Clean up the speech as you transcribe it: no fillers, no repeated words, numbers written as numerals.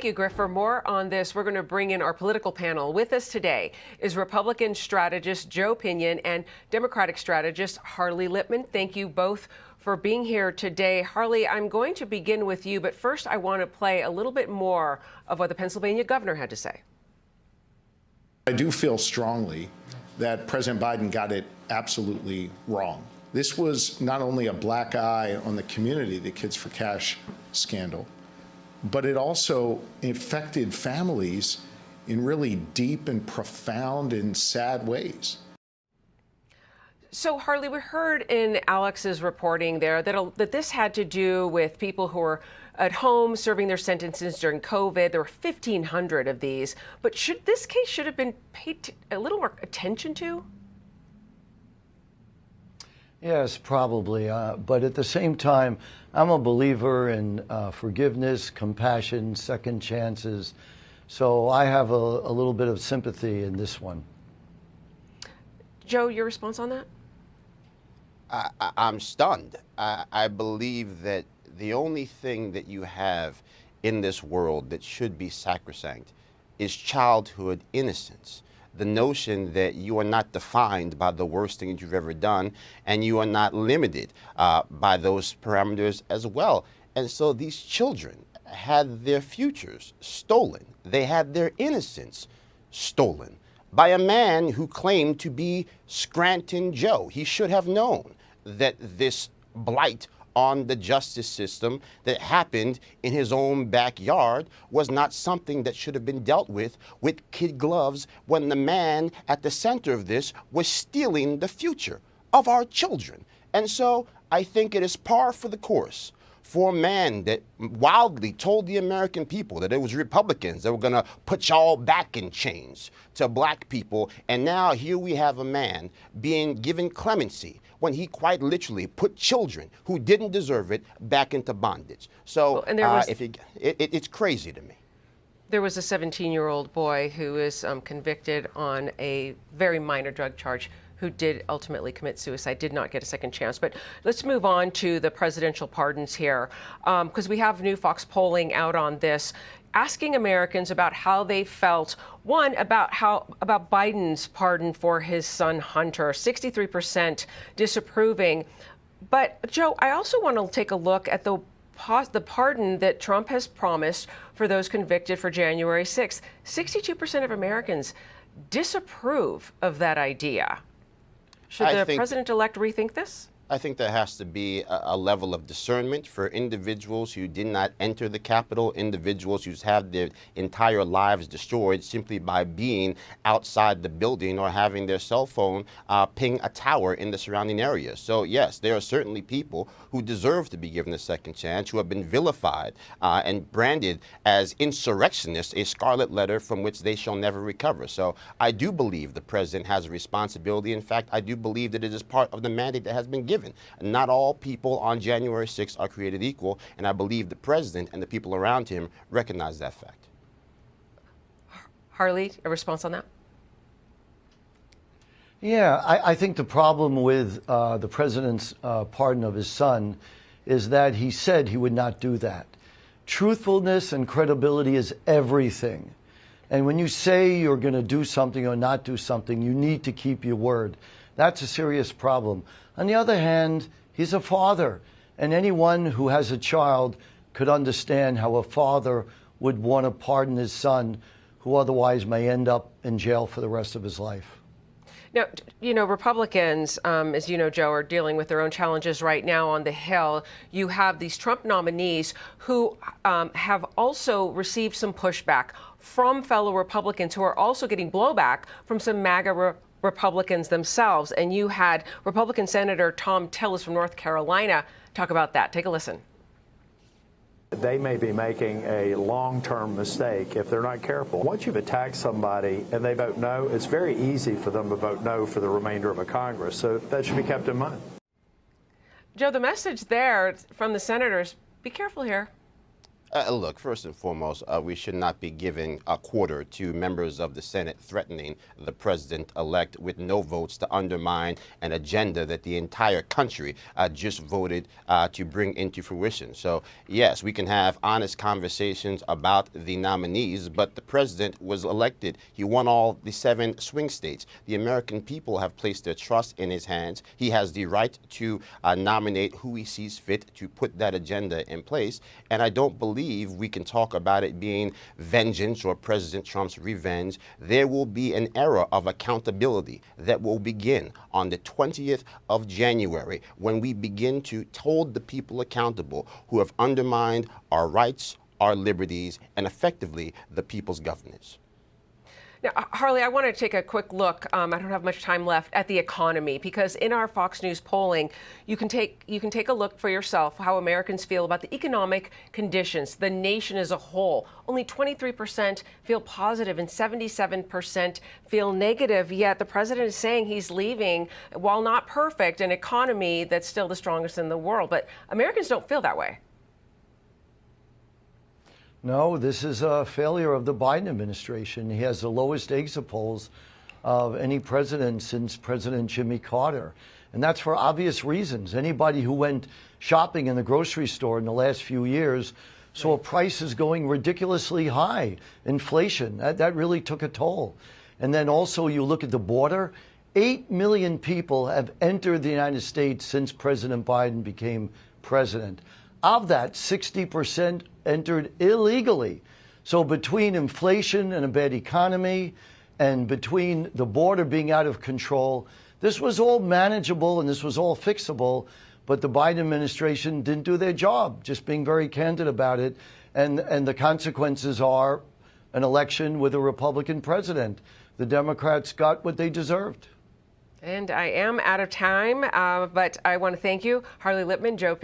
you, Griff. For more on this, we're going to bring in our political panel. With us today is Republican strategist Joe Pinion and Democratic strategist Harley Lippman. Thank you both for being here today. Harley, I'm going to begin with you, but first I want to play a little bit more of what the Pennsylvania governor had to say. I do feel strongly that President Biden got it absolutely wrong. This was not only a black eye on the community, the Kids for Cash scandal, but it also affected families in really deep and profound and sad ways. So, Harley, we heard in Alex's reporting there that this had to do with people who were at home serving their sentences during COVID. There were 1,500 of these. But this case should have been paid a little more attention to? Yes, probably. But at the same time, I'm a believer in forgiveness, compassion, second chances. So I have a little bit of sympathy in this one. Joe, your response on that? I'm stunned. I believe that the only thing that you have in this world that should be sacrosanct is childhood innocence. The notion that you are not defined by the worst thing that you've ever done, and you are not limited by those parameters as well. And so these children had their futures stolen. They had their innocence stolen by a man who claimed to be Scranton Joe. He should have known that this blight on the justice system that happened in his own backyard was not something that should have been dealt with kid gloves when the man at the center of this was stealing the future of our children. And so I think it is par for the course for a man that wildly told the American people that it was Republicans that were going to put y'all back in chains to black people. And now here we have a man being given clemency when he quite literally put children who didn't deserve it back into bondage. So it's crazy to me. There was a 17-year-old boy who was convicted on a very minor drug charge who did ultimately commit suicide, did not get a second chance. But let's move on to the presidential pardons here, because we have new Fox polling out on this, asking Americans about how they felt, one, about Biden's pardon for his son Hunter, 63% disapproving. But, Joe, I also want to take a look at the pardon that Trump has promised for those convicted for January 6th. 62% of Americans disapprove of that idea. Should the president-elect rethink this? I think there has to be a level of discernment for individuals who did not enter the Capitol, individuals who's had their entire lives destroyed simply by being outside the building or having their cell phone ping a tower in the surrounding area. So yes, there are certainly people who deserve to be given a second chance, who have been vilified and branded as insurrectionists, a scarlet letter from which they shall never recover. So I do believe the president has a responsibility. In fact, I do believe that it is part of the mandate that has been given. Not all people on January 6th are created equal, and I believe the president and the people around him recognize that fact. Harley, a response on that? Yeah, I think the problem with the president's pardon of his son is that he said he would not do that. Truthfulness and credibility is everything. And when you say you're going to do something or not do something, you need to keep your word. That's a serious problem. On the other hand, he's a father, and anyone who has a child could understand how a father would want to pardon his son, who otherwise may end up in jail for the rest of his life. Now, you know, Republicans, as you know, Joe, are dealing with their own challenges right now on the Hill. You have these Trump nominees who have also received some pushback from fellow Republicans who are also getting blowback from some MAGA Republicans themselves. And you had Republican Senator Tom Tillis from North Carolina talk about that. Take a listen. They may be making a long-term mistake if they're not careful. Once you've attacked somebody and they vote no, it's very easy for them to vote no for the remainder of a Congress. So that should be kept in mind. Joe, the message there from the senators, be careful here. Look, first and foremost, we should not be giving a quarter to members of the Senate threatening the president-elect with no votes to undermine an agenda that the entire country just voted to bring into fruition. So, yes, we can have honest conversations about the nominees, but the president was elected. He won all the 7 swing states. The American people have placed their trust in his hands. He has the right to nominate who he sees fit to put that agenda in place. And I don't believe we can talk about it being vengeance or President Trump's revenge. There will be an era of accountability that will begin on the 20th of January when we begin to hold the people accountable who have undermined our rights, our liberties, and effectively the people's governance. Now, Harley, I want to take a quick look. I don't have much time left at the economy, because in our Fox News polling, you can take a look for yourself how Americans feel about the economic conditions, the nation as a whole. Only 23% feel positive and 77% feel negative. Yet the president is saying he's leaving, while not perfect, an economy that's still the strongest in the world. But Americans don't feel that way. No, this is a failure of the Biden administration. He has the lowest exit polls of any president since President Jimmy Carter. And that's for obvious reasons. Anybody who went shopping in the grocery store in the last few years saw prices going ridiculously high. Inflation, that really took a toll. And then also you look at the border, 8 million people have entered the United States since President Biden became president. Of that, 60% entered illegally. So between inflation and a bad economy and between the border being out of control, this was all manageable and this was all fixable, but the Biden administration didn't do their job, just being very candid about it. And the consequences are an election with a Republican president. The Democrats got what they deserved. And I am out of time, but I want to thank you, Harley Lippman, Joe